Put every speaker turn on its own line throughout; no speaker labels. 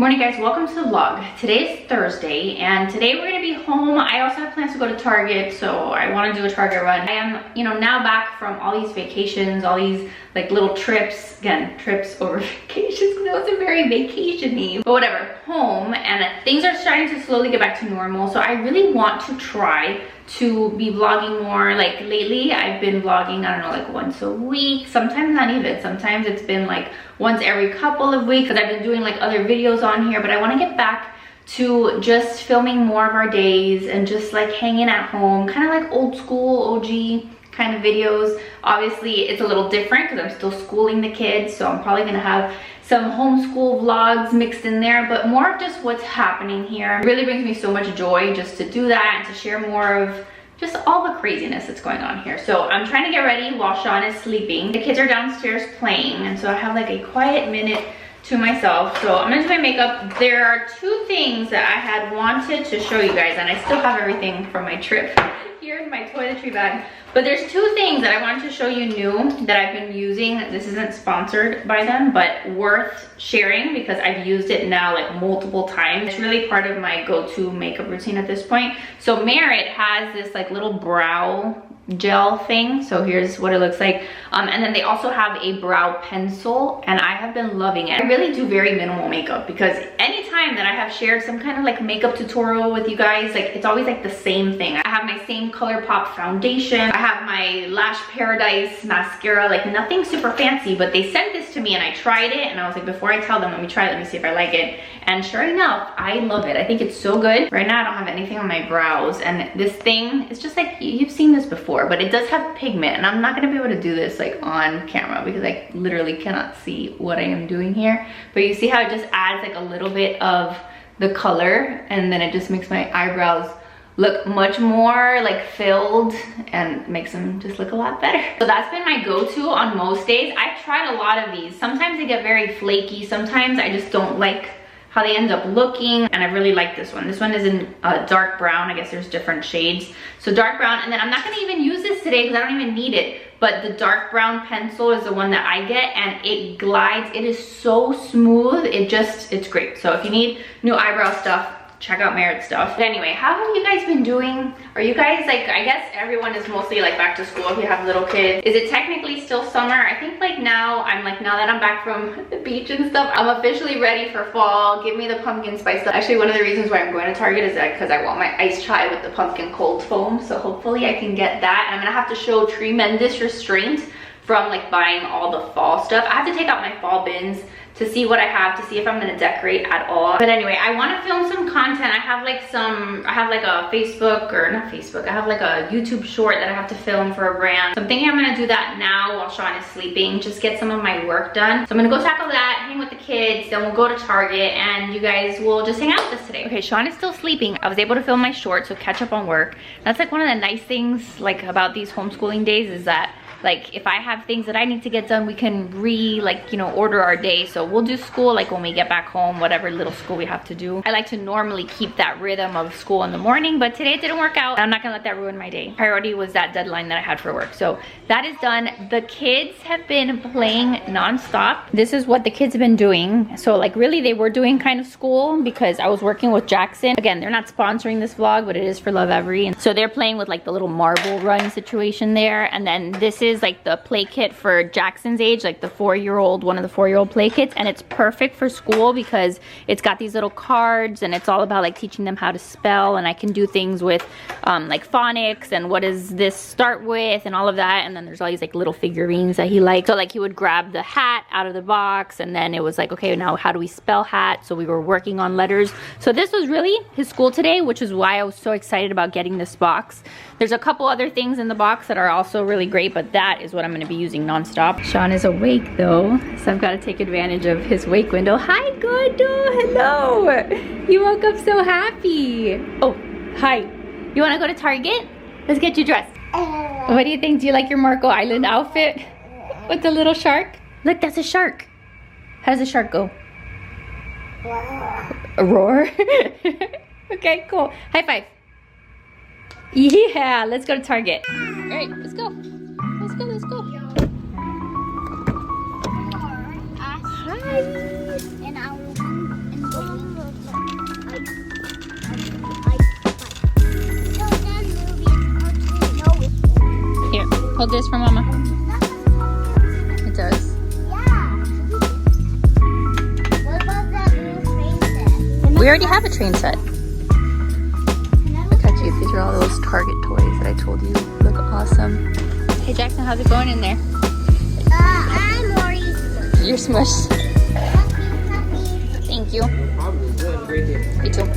Morning guys, welcome to the vlog. Today is Thursday and today we're gonna be home. I also have plans to go to Target, so I want to do a Target run. I am, now back from all these vacations, all these like little trips. Again, trips over vacations because it wasn't very vacation-y, but whatever, home, and things are starting to slowly get back to normal. So I really want to try to be vlogging more. Like lately I've been vlogging, I don't know, like once a week, sometimes not even. Sometimes it's been like once every couple of weeks because I've been doing like other videos on here, but I want to get back to just filming more of our days and just like hanging at home, kind of like old school OG kind of videos. Obviously it's a little different because I'm still schooling the kids, so I'm probably gonna have some homeschool vlogs mixed in there, but more of just what's happening here. It really brings me so much joy just to do that and to share more of just all the craziness that's going on here. So I'm trying to get ready while Sean is sleeping. The kids are downstairs playing, and so I have like a quiet minute to myself. So I'm gonna do my makeup. There are two things that I had wanted to show you guys, and I still have everything from my trip here in my toiletry bag. But there's two things that I wanted to show you new that I've been using. This isn't sponsored by them, but worth sharing because I've used it now like multiple times. It's really part of my go-to makeup routine at this point. So Merit has this like little brow gel thing, so here's what it looks like, and then they also have a brow pencil, and I have been loving it. I really do very minimal makeup because anytime that I have shared some kind of like makeup tutorial with you guys, like it's always like the same thing. I have my same ColourPop foundation, I have my Lash Paradise mascara, like nothing super fancy, but they sent this to me and I tried it and I was like, before I tell them, let me try it, let me see if I like it, and sure enough, I love it. I think it's so good. Right now I don't have anything on my brows, and this thing is just like, you've seen this before, but it does have pigment, and I'm not gonna be able to do this like on camera because I literally cannot see what I am doing here. But you see how it just adds like a little bit of the color, and then it just makes my eyebrows look much more like filled and makes them just look a lot better. So that's been my go-to on most days. I've tried a lot of these. Sometimes they get very flaky, sometimes I just don't like how they end up looking, and I really like this one. This one is in dark brown. I guess there's different shades. So dark brown, and then I'm not gonna even use this today because I don't even need it, but the dark brown pencil is the one that I get, and it glides. It is so smooth. It's great. So if you need new eyebrow stuff, check out Merit stuff. But anyway, how have you guys been doing? Are you guys like, I guess everyone is mostly like back to school if you have little kids. Is it technically still summer? I think like now that I'm back from the beach and stuff, I'm officially ready for fall. Give me the pumpkin spice stuff. Actually, one of the reasons why I'm going to Target is that because I want my iced chai with the pumpkin cold foam. So hopefully I can get that. And I'm gonna have to show tremendous restraint from like buying all the fall stuff. I have to take out my fall bins to see what I have, to see if I'm gonna decorate at all. But anyway, I wanna film some content. I have like a Facebook, or not Facebook, I have like a YouTube short that I have to film for a brand. So I'm thinking I'm gonna do that now while Sean is sleeping, just get some of my work done. So I'm gonna go tackle that, hang with the kids, then we'll go to Target, and you guys will just hang out with us today. Okay, Sean is still sleeping. I was able to film my short, so catch up on work. That's like one of the nice things like about these homeschooling days is that like if I have things that I need to get done, we can order our day. So we'll do school like when we get back home, whatever little school we have to do. I like to normally keep that rhythm of school in the morning, but today it didn't work out. I'm not gonna let that ruin my day. Priority was that deadline that I had for work. So that is done. The kids have been playing nonstop. This is what the kids have been doing. So like really they were doing kind of school because I was working with Jackson. Again, they're not sponsoring this vlog, but it is for Love Every. And so they're playing with like the little marble run situation there. And then this is like the play kit for Jackson's age, like the 4-year-old, one of the 4-year-old play kits, and it's perfect for school because it's got these little cards and it's all about like teaching them how to spell, and I can do things with like phonics and what does this start with and all of that. And then there's all these like little figurines that he likes. So like he would grab the hat out of the box, and then it was like, okay, now how do we spell hat? So we were working on letters. So this was really his school today, which is why I was so excited about getting this box. There's a couple other things in the box that are also really great, but that is what I'm going to be using nonstop. Sean is awake though, so I've got to take advantage of his wake window. Hi, Godo. Hello. You woke up so happy. Oh, hi. You want to go to Target? Let's get you dressed. What do you think? Do you like your Marco Island outfit with the little shark? Look, that's a shark. How does a shark go? A roar. Okay, cool. High five. Yeah, let's go to Target. All right, let's go. Let's go, let's go. Hi. Hold this for Mama. It does.
Yeah. What about that new train set?
We already have a train set. Look how cute. These are all those Target toys that I told you look awesome. Hey Jackson, how's it going in there?
I'm already smushed.
You're smushed.
Puppy.
Thank you. Me too.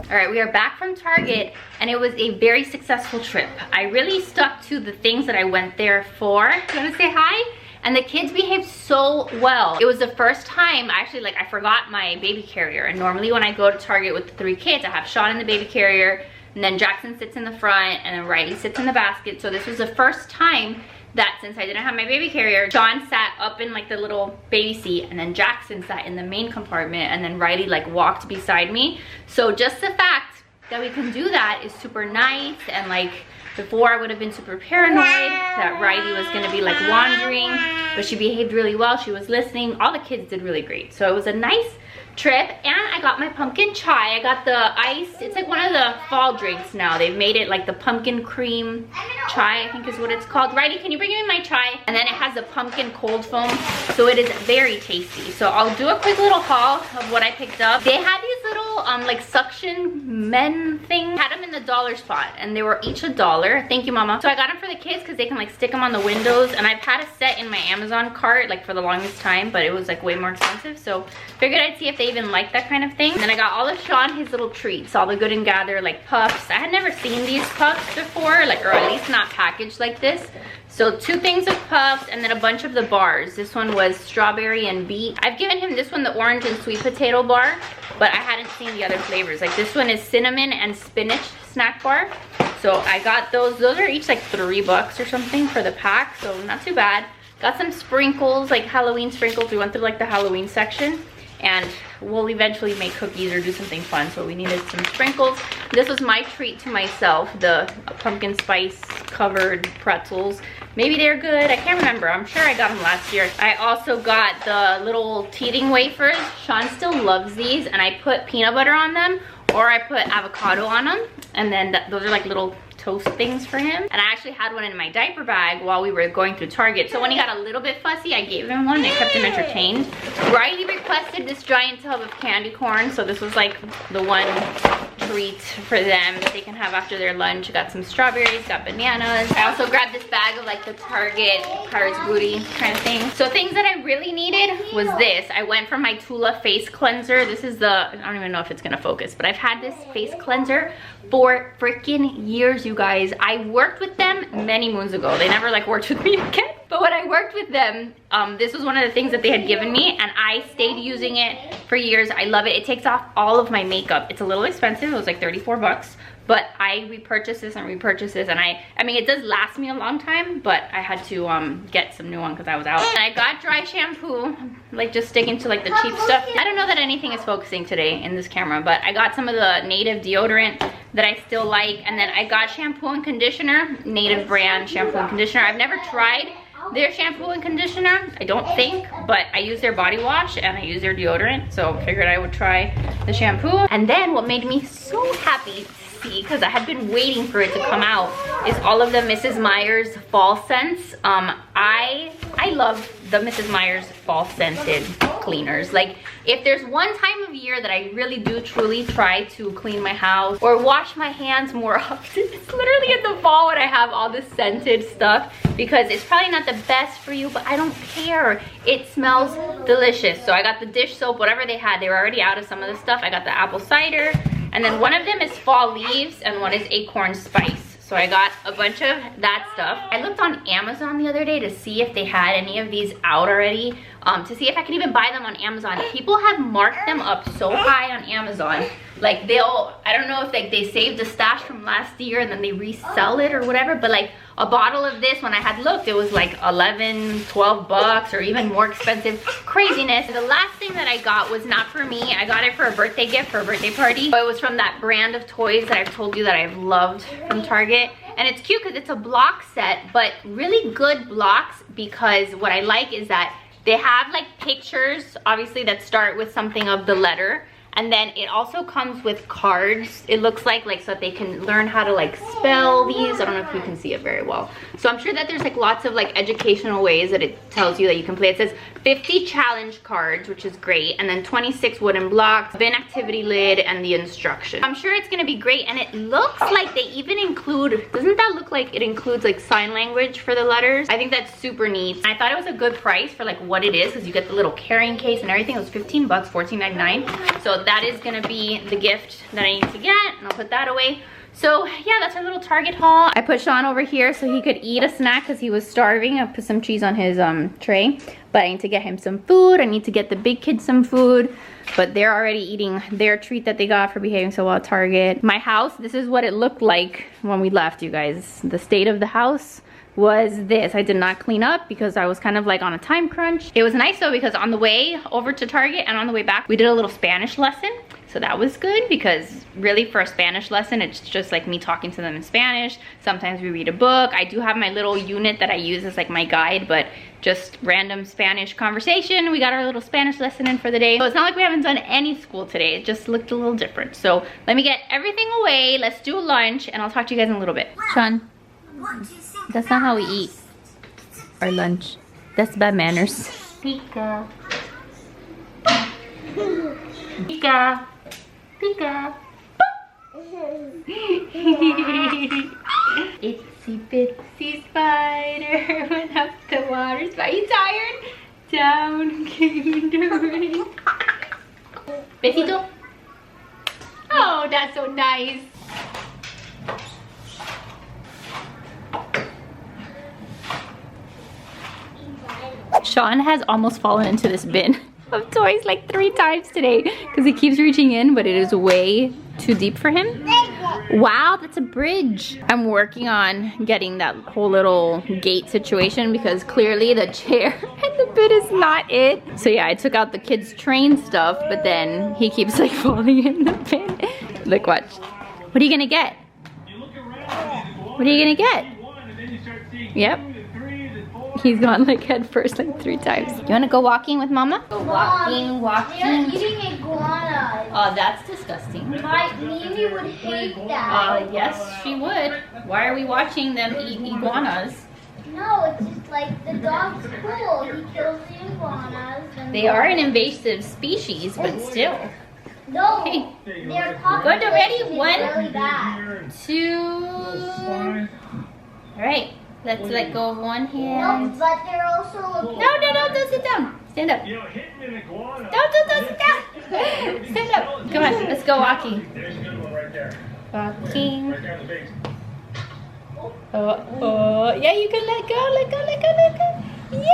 All right, we are back from Target and it was a very successful trip. I really stuck to the things that I went there for. You wanna say hi? And the kids behaved so well. It was the first time, actually, like, I forgot my baby carrier. And normally when I go to Target with the 3 kids, I have Sean in the baby carrier, and then Jackson sits in the front, and then Riley sits in the basket. So this was the first time that since I didn't have my baby carrier, Sean sat up in like the little baby seat, and then Jackson sat in the main compartment, and then Riley like walked beside me. So just the fact that we can do that is super nice. And like before, I would have been super paranoid that Riley was gonna be like wandering, but she behaved really well. She was listening. All the kids did really great. So it was a nice trip. And I got my pumpkin chai. I got the iced, it's like one of the fall drinks now. They've made it like the pumpkin cream chai, I think is what it's called. Riley, can you bring me my chai? And then it has a pumpkin cold foam, so it is very tasty. So I'll do a quick little haul of what I picked up. They had these little like suction men thing. Had them in the dollar spot, and they were each $1. Thank you, Mama. So I got them for the kids because they can like stick them on the windows. And I've had a set in my Amazon cart like for the longest time, but it was like way more expensive. So figured I'd see if they even like that kind of thing. And then I got all of Sean his little treats, all the Good and Gather like puffs. I had never seen these puffs before, like, or at least not packaged like this. So 2 things of puffs and then a bunch of the bars. This one was strawberry and beet. I've given him this one, the orange and sweet potato bar, but I hadn't seen the other flavors. Like this one is cinnamon and spinach snack bar. So I got those. Those are each like $3 or something for the pack, so not too bad. Got some sprinkles, like Halloween sprinkles. We went through like the Halloween section, and we'll eventually make cookies or do something fun, so we needed some sprinkles. This was my treat to myself, the pumpkin spice covered pretzels. Maybe they're good, I can't remember. I'm sure I got them last year. I also got the little teething wafers. Sean still loves these, and I put peanut butter on them, or I put avocado on them, and then those are like little toast things for him. And I actually had one in my diaper bag while we were going through Target. So when he got a little bit fussy, I gave him one. It kept him entertained. Riley requested this giant tub of candy corn, so this was like the one treat for them that they can have after their lunch. Got some strawberries, got bananas. I also grabbed this bag of like the Target Pirate's Booty kind of thing. So things that I really needed was this. I went for my Tula face cleanser. This is the, I don't even know if it's gonna focus, but I've had this face cleanser for freaking years, you guys. I worked with them many moons ago. They never like worked with me again. But when I worked with them, this was one of the things that they had given me, and I stayed using it for years. I love it. It takes off all of my makeup. It's a little expensive. It was like $34, but I repurchased this and repurchased this, and I mean, it does last me a long time, but I had to get some new one because I was out. And I got dry shampoo, like just sticking to like the cheap stuff. I don't know that anything is focusing today in this camera, but I got some of the Native deodorant that I still like, and then I got shampoo and conditioner, Native brand shampoo and conditioner. I've never tried their shampoo and conditioner, I don't think, but I use their body wash and I use their deodorant, so figured I would try the shampoo. And then what made me so happy to see, because I had been waiting for it to come out, is all of the Mrs. Meyer's fall scents. I love the Mrs. Meyer's fall scented cleaners. Like, if there's one time of year that I really do truly try to clean my house or wash my hands more often, it's literally in the fall when I have all this scented stuff, because it's probably not the best for you, but I don't care. It smells delicious. So I got the dish soap, whatever they had. They were already out of some of the stuff. I got the apple cider, and then one of them is fall leaves and one is acorn spice. So I got a bunch of that stuff. I looked on Amazon the other day to see if they had any of these out already, to see if I could even buy them on Amazon. People have marked them up so high on Amazon. Like I don't know if like they saved the stash from last year and then they resell it or whatever, but like a bottle of this, when I had looked, it was like 11, 12 bucks or even more expensive. Craziness. The last thing that I got was not for me. I got it for a birthday gift, for a birthday party. So it was from that brand of toys that I've told you that I've loved from Target. And it's cute because it's a block set, but really good blocks, because what I like is that they have like pictures, obviously, that start with something of the letter. And then it also comes with cards, it looks like so that they can learn how to like spell these. I don't know if you can see it very well. So I'm sure that there's like lots of like educational ways that it tells you that you can play. It says 50 challenge cards, which is great, and then 26 wooden blocks, bin activity lid, and the instructions. I'm sure it's gonna be great, and it looks like they even include, doesn't that look like it includes like sign language for the letters? I think that's super neat. I thought it was a good price for like what it is, because you get the little carrying case and everything. It was 15 bucks, $14.99. So that is gonna be the gift that I need to get, and I'll put that away. So yeah, that's our little Target haul. I put Sean over here so he could eat a snack because he was starving. I put some cheese on his tray, but I need to get him some food. I need to get the big kids some food, but they're already eating their treat that they got for behaving so well at Target. My house, this is what it looked like when we left, you guys. The state of the house was this. I did not clean up because I was kind of like on a time crunch. It was nice though, because on the way over to Target and on the way back, we did a little Spanish lesson. So that was good, because really for a Spanish lesson, it's just like me talking to them in Spanish. Sometimes we read a book. I do have my little unit that I use as like my guide, but just random Spanish conversation. We got our little Spanish lesson in for the day. So it's not like we haven't done any school today. It just looked a little different. So let me get everything away. Let's do lunch, and I'll talk to you guys in a little bit. Sean, that's not how we eat our lunch. That's bad manners. Pika. Pika. Pika. Itsy bitsy spider went up the water. Are you tired? Down came the rain. Besito. Oh, that's so nice. Sean has almost fallen into this bin of toys like 3 times today because he keeps reaching in, but it is way too deep for him. Wow, that's a bridge. I'm working on getting that whole little gate situation because clearly the chair and the bin is not it. So yeah, I took out the kids' train stuff, but then he keeps like falling in the bin. Look, watch. What are you gonna get? What are you gonna get? Yep. He's gone like head first like 3 times. You wanna go walking with Mama? Go walking, walking.
They're eating iguanas.
Oh, that's disgusting.
Mimi would hate that.
Yes, she would. Why are we watching them eat iguanas?
No, it's just like the dog's cool. He kills the iguanas. And
They are an invasive species, but still.
No,
Hey.
they're popular.
Good, already?
It's
1,
really bad.
2. All right, let's let go of one
No,
hand.
but they're also looking.
No, don't sit down. Stand up. Don't sit down. Stand up. Come on, let's go walking. Walking. Oh, yeah, you can let go. Yay,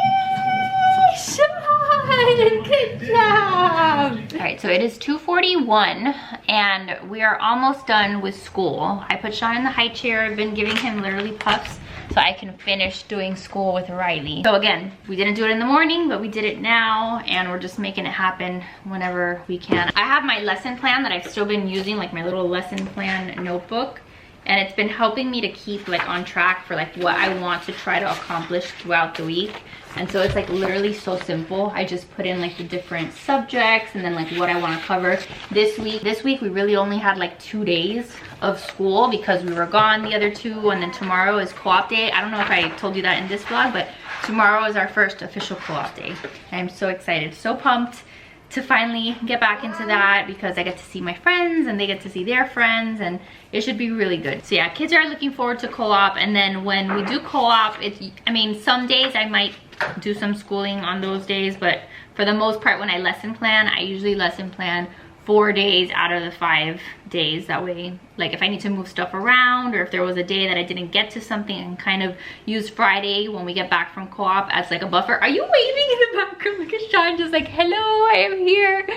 Sean, good job. All right, so it is 2:41 and we are almost done with school. I put Sean in the high chair. I've been giving him literally puffs so I can finish doing school with Riley. So again, we didn't do it in the morning, but we did it now, and we're just making it happen whenever we can. I have my lesson plan that I've still been using, like my little lesson plan notebook, and it's been helping me to keep like on track for like what I want to try to accomplish throughout the week. And so it's like literally so simple. I just put in like the different subjects and then like what I want to cover this week. This week we really only had like 2 days of school because we were gone the other 2, and then tomorrow is co-op day. I don't know if I told you that in this vlog, but tomorrow is our first official co-op day. I'm so excited, so pumped to finally get back into that because I get to see my friends and they get to see their friends, and it should be really good. So yeah, kids are looking forward to co-op, and then when we do co-op, I mean, some days I might do some schooling on those days, but for the most part when I lesson plan, I usually lesson plan 4 days out of the 5 days. That way, like if I need to move stuff around, or if there was a day that I didn't get to something, and kind of use Friday when we get back from co-op as like a buffer. Are you waving in the background? Look at Sean just like, hello, I am here.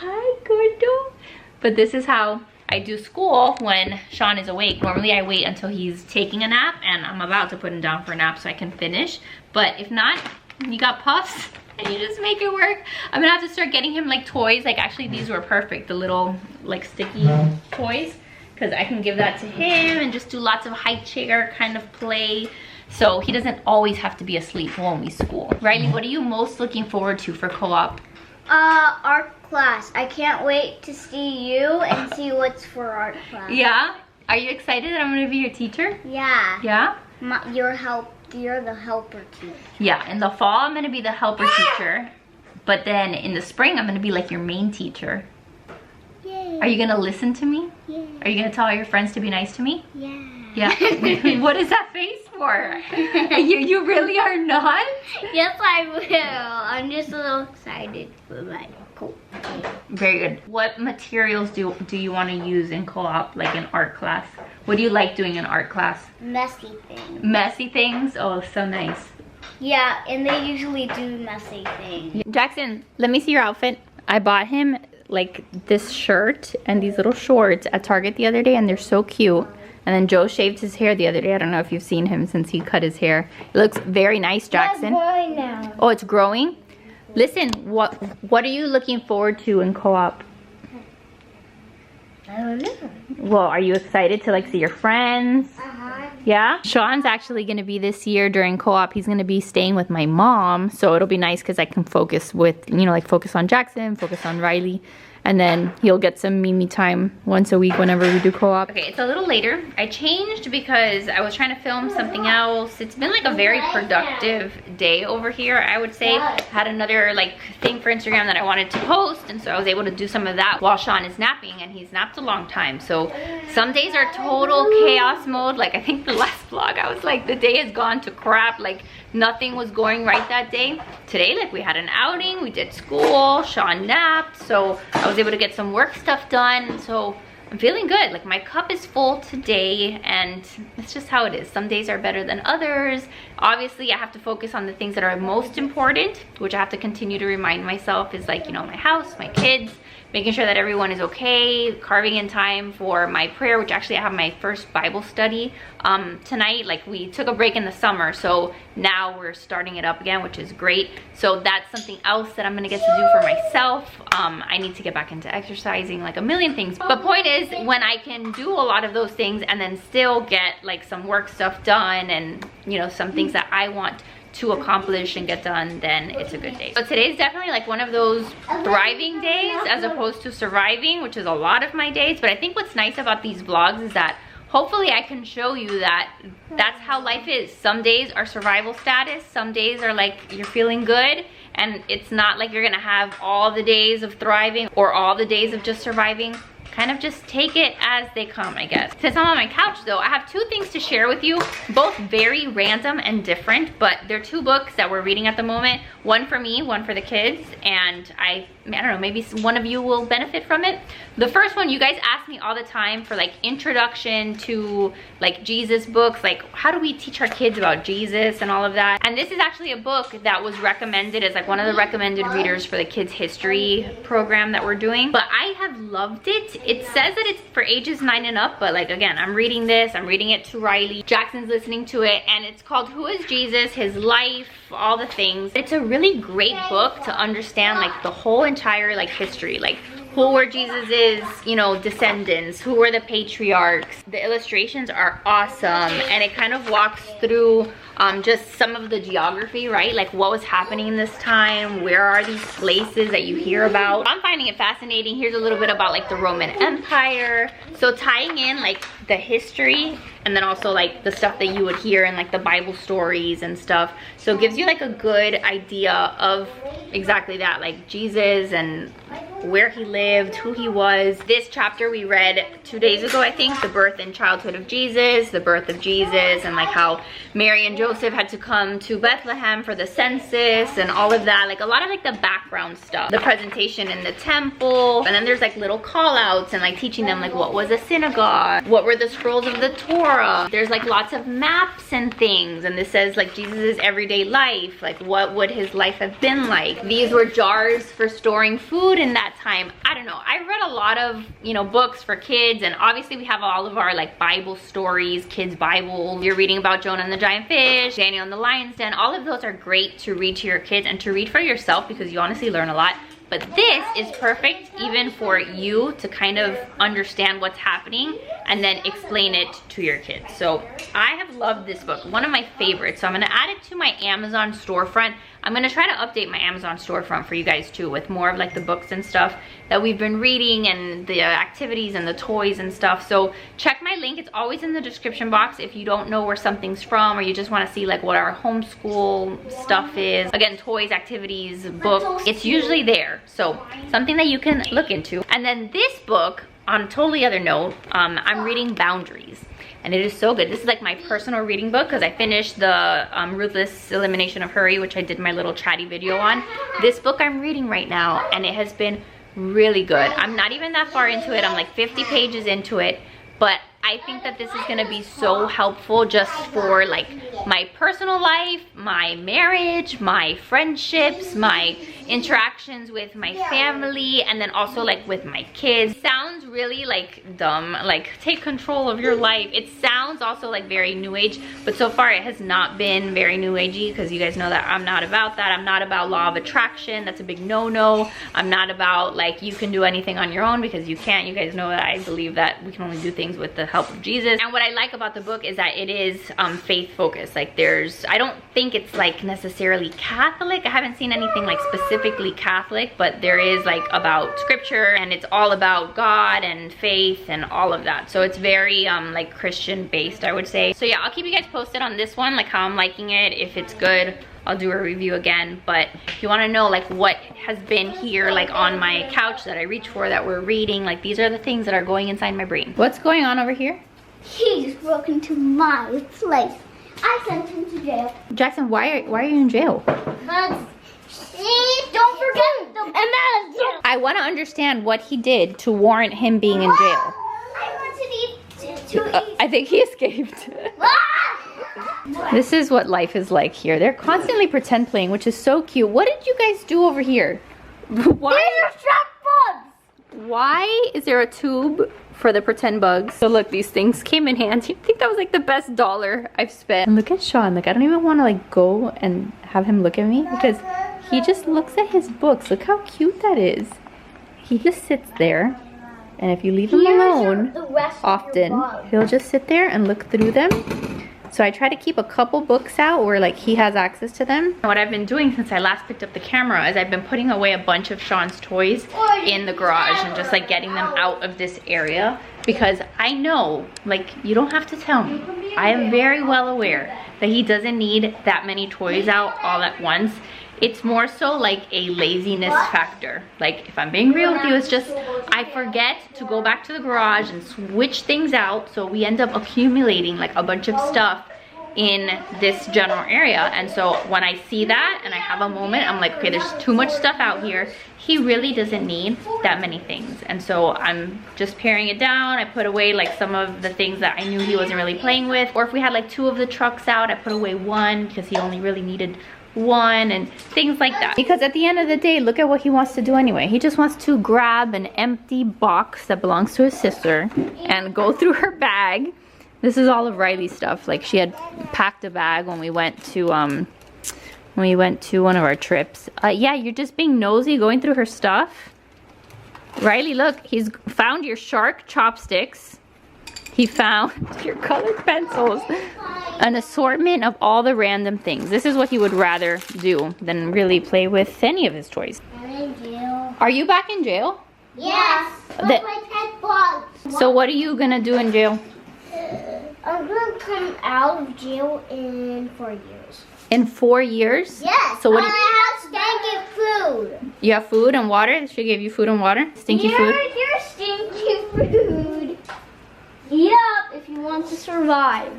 Hi, Gordo. But this is how I do school when Sean is awake. Normally I wait until he's taking a nap and I'm about to put him down for a nap so I can finish. But if not, you got puffs and you just make it work. I'm gonna have to start getting him like toys. Like actually these were perfect, the little like sticky toys, because I can give that to him and just do lots of high chair kind of play. So he doesn't always have to be asleep when we school. Riley, what are you most looking forward to for co-op?
Art class. I can't wait to see you and see what's for art class.
Yeah? Are you excited that I'm gonna be your teacher?
Yeah.
Yeah?
You're the helper teacher.
Yeah, in the fall I'm gonna be the helper teacher. But then in the spring I'm gonna be like your main teacher.
Yay.
Are you gonna listen to me?
Yeah.
Are you gonna tell all your friends to be nice to me?
Yeah.
Yeah. What is that face for? You really are not?
Yes, I will. I'm just a little excited for my cool.
Very good. What materials do you want to use in co-op, like in art class? What do you like doing in art class?
Messy things.
Messy things? Oh, so nice.
Yeah, and they usually do messy things.
Jackson, let me see your outfit. I bought him like this shirt and these little shorts at Target the other day, and they're so cute. And then Joe shaved his hair the other day. I don't know if you've seen him since he cut his hair. It looks very nice, Jackson.
It's growing now.
Oh, it's growing? Listen, what are you looking forward to in co-op?
I don't know.
Well, are you excited to like see your friends? Yeah? Sean's actually gonna be this year during co-op. He's gonna be staying with my mom. So it'll be nice because I can focus with, you know, like focus on Jackson, focus on Riley. And then he'll get some Mimi time once a week whenever we do co-op. Okay, it's a little later. I changed because I was trying to film something else. It's been like a very productive day over here, I would say. I had another like thing for Instagram that I wanted to post, and so I was able to do some of that while Sean is napping, and he's napped a long time. So some days are total chaos mode. Like I think the last vlog, I was like, the day has gone to crap. Like nothing was going right that day. Today, like we had an outing, we did school, Sean napped, so I was able to get some work stuff done. So I'm feeling good. Like my cup is full today, and it's just how it is. Some days are better than others. Obviously I have to focus on the things that are most important, which I have to continue to remind myself is like, you know, my house, my kids, making sure that everyone is okay, carving in time for my prayer, which actually I have my first Bible study tonight. Like we took a break in the summer, so now we're starting it up again, which is great. So that's something else that I'm gonna get to do for myself. I need to get back into exercising, like a million things. But point is, when I can do a lot of those things and then still get like some work stuff done and, you know, some things that I want to accomplish and get done, then it's a good day. So today's definitely like one of those thriving days as opposed to surviving, which is a lot of my days. But I think what's nice about these vlogs is that hopefully I can show you that that's how life is. Some days are survival status, some days are like you're feeling good, and it's not like you're gonna have all the days of thriving or all the days of just surviving. Kind of just take it as they come, I guess. Since I'm on my couch though, I have two things to share with you, both very random and different, but they're two books that we're reading at the moment. One for me, one for the kids, and I don't know, maybe one of you will benefit from it. The first one, you guys ask me all the time for like introduction to like Jesus books, like how do we teach our kids about Jesus and all of that. And this is actually a book that was recommended as like one of the recommended readers for the kids history program that we're doing. But I have loved it. It says that it's for ages 9 and up, but like again, I'm reading this, I'm reading it to Riley. Jackson's listening to it, and it's called Who is Jesus? His Life, all the things. It's a really great book to understand like the whole entire like history, like who were Jesus's, you know, descendants, who were the patriarchs. The illustrations are awesome, and it kind of walks through just some of the geography, right? Like what was happening in this time, where are these places that you hear about. I'm finding it fascinating. Here's a little bit about like the Roman Empire. So tying in like the history, and then also like the stuff that you would hear in like the Bible stories and stuff. So it gives you like a good idea of exactly that, like Jesus and where he lived, who he was. This chapter we read 2 days ago, I think, the birth and childhood of Jesus, the birth of Jesus, and like how Mary and Joseph had to come to Bethlehem for the census and all of that. Like a lot of like the background stuff, the presentation in the temple, and then there's like little call outs and like teaching them like what was a synagogue, what were the scrolls of the Torah. There's like lots of maps and things, and this says like Jesus's everyday life, like what would his life have been like. These were jars for storing food in that time. I don't know, I read a lot of, you know, books for kids, and obviously we have all of our like Bible stories, kids Bible. You're reading about Jonah and the giant fish, Daniel and the lion's den. All of those are great to read to your kids and to read for yourself because you honestly learn a lot. But this is perfect even for you to kind of understand what's happening and then explain it to your kids. So I have loved this book, one of my favorites. So I'm gonna add it to my Amazon storefront. I'm gonna try to update my Amazon storefront for you guys too, with more of like the books and stuff that we've been reading and the activities and the toys and stuff. So check my link. It's always in the description box if you don't know where something's from, or you just want to see like what our homeschool stuff is. Again, toys, activities, books, it's usually there. So something that you can look into. And then this book, on a totally other note, I'm reading Boundaries, and it is so good. This is like my personal reading book because I finished the Ruthless Elimination of Hurry, which I did my little chatty video on. This book I'm reading right now, and it has been really good. I'm not even that far into it. I'm like 50 pages into it, but I think that this is gonna be so helpful just for like my personal life, my marriage, my friendships, my interactions with my family, and then also like with my kids. Sounds really like dumb, like take control of your life. It sounds also like very new age, but so far it has not been very new agey, because you guys know that I'm not about that. I'm not about law of attraction. That's a big no-no. I'm not about like you can do anything on your own, because you can't. You guys know that I believe that we can only do things with the help of Jesus. And what I like about the book is that it is faith focused. Like I don't think it's like necessarily Catholic. I haven't seen anything like specifically Catholic, but there is like about scripture, and it's all about God and faith and all of that. So it's very like Christian based, I would say. So yeah, I'll keep you guys posted on this one, like how I'm liking it. If it's good, I'll do a review again. But if you want to know like what has been here like on my couch that I reach for, that we're reading, like these are the things that are going inside my brain. What's going on over here?
He just broke into my place. I sent him to jail.
Jackson, why are you in jail?
Because don't forget the amount.
I want to understand what he did to warrant him being in jail.
I wanted to eat.
I think he escaped. This is what life is like here. They're constantly pretend playing, which is so cute. What did you guys do over here? Why is there a tube for the pretend bugs? So look, these things came in handy. I think that was like the best $1 I've spent. And look at Sean. Like, I don't even want to like go and have him look at me, because he just looks at his books. Look how cute that is. He just sits there, and if you leave him alone often, he'll just sit there and look through them. So I try to keep a couple books out where like he has access to them. And what I've been doing since I last picked up the camera is I've been putting away a bunch of Sean's toys in the garage and just like getting them out of this area, because I know, like, you don't have to tell me. I am very well aware that he doesn't need that many toys out all at once. It's more so like a laziness factor. Like, if I'm being real with you, it's just I forget to go back to the garage and switch things out, so we end up accumulating like a bunch of stuff in this general area. And so when I see that and I have a moment, I'm like, okay, there's too much stuff out here. He really doesn't need that many things. And so I'm just paring it down. I put away like some of the things that I knew he wasn't really playing with. Or if we had like 2 of the trucks out, I put away 1 because he only really needed 1, and things like that. Because at the end of the day, look at what he wants to do anyway. He just wants to grab an empty box that belongs to his sister and go through her bag. This is all of Riley's stuff. Like, she had packed a bag when we went to one of our trips. Yeah, you're just being nosy going through her stuff. Riley, look, he's found your shark chopsticks. He found your colored pencils. An assortment of all the random things. This is what he would rather do than really play with any of his toys.
I'm in jail.
Are you back in jail?
Yes. With my pet bugs.
So what are you gonna do in jail?
I'm gonna come out of jail in 4 years.
In 4 years?
Yes.
So what do
I have stinky food.
you have? Food and water? She gave you food and water? Stinky food?
Here's stinky food. Eat up if you want to survive.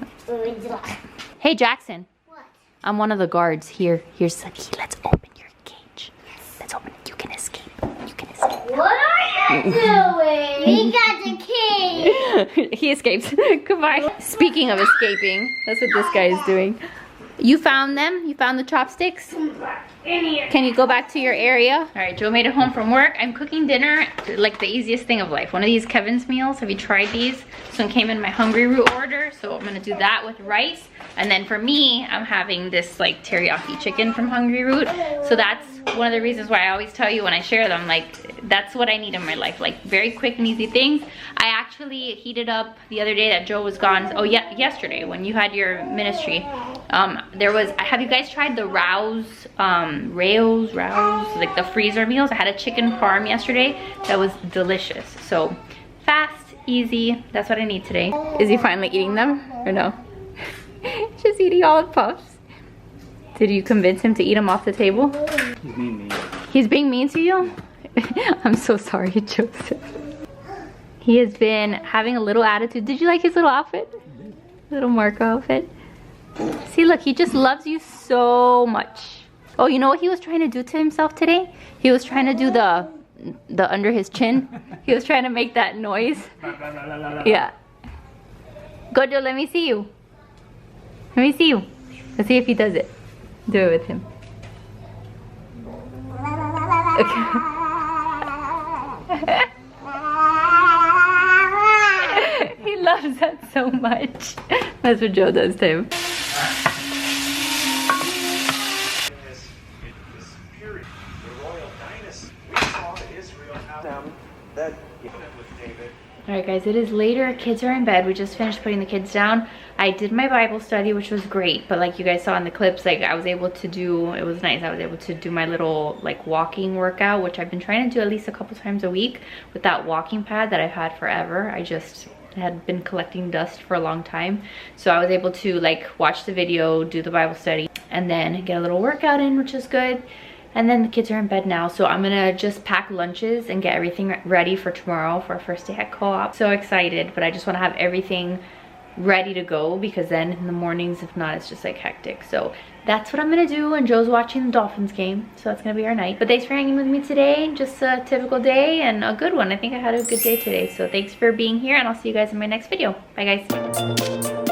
Hey, Jackson.
What?
I'm one of the guards. Here's Sunny. Let's open your cage. Yes. Let's open it. You can escape. You can escape.
What are you doing? We got the key.
He escaped. Goodbye. Speaking of escaping, that's what this guy is doing. You found them? You found the chopsticks? Can you go back to your area? All right, Joe made it home from work. I'm cooking dinner, like the easiest thing of life. One of these Kevin's meals. Have you tried these? This one came in my Hungry Root order, so I'm gonna do that with rice. And then for me, I'm having this like teriyaki chicken from Hungry Root. So that's one of the reasons why I always tell you when I share them, like, that's what I need in my life, like very quick and easy things. I actually heated up the other day that Joe was gone. Oh yeah, yesterday when you had your ministry. Have you guys tried the Rouse, like the freezer meals? I had a chicken parm yesterday that was delicious. So fast, easy, that's what I need today. Is he finally eating them or no? Just eating all the puffs. Did you convince him to eat them off the table?
He's being mean.
He's being mean to you? I'm so sorry, Joseph. He has been having a little attitude. Did you like his little outfit? Little Marco outfit. See, look, he just loves you so much. Oh, you know what he was trying to do to himself today? He was trying to do the under his chin. He was trying to make that noise. Yeah. Go, Joe, let me see you. Let me see you. Let's see if he does it. Do it with him. Okay. He loves that so much. That's what Joe does to him. Alright guys, it is later, kids are in bed. We just finished putting the kids down. I did my Bible study, which was great, but like you guys saw in the clips, like I was able to do, it was nice, I was able to do my little like walking workout, which I've been trying to do at least a couple times a week with that walking pad that I've had forever. I just had been collecting dust for a long time, so I was able to like watch the video, do the Bible study, and then get a little workout in, which is good. And then the kids are in bed now, so I'm gonna just pack lunches and get everything ready for tomorrow for our first day at co-op. So excited, but I just wanna have everything ready to go because then in the mornings, if not, it's just like hectic. So that's what I'm gonna do, and Joe's watching the Dolphins game, so that's gonna be our night. But thanks for hanging with me today. Just a typical day and a good one. I think I had a good day today, so thanks for being here, and I'll see you guys in my next video. Bye guys.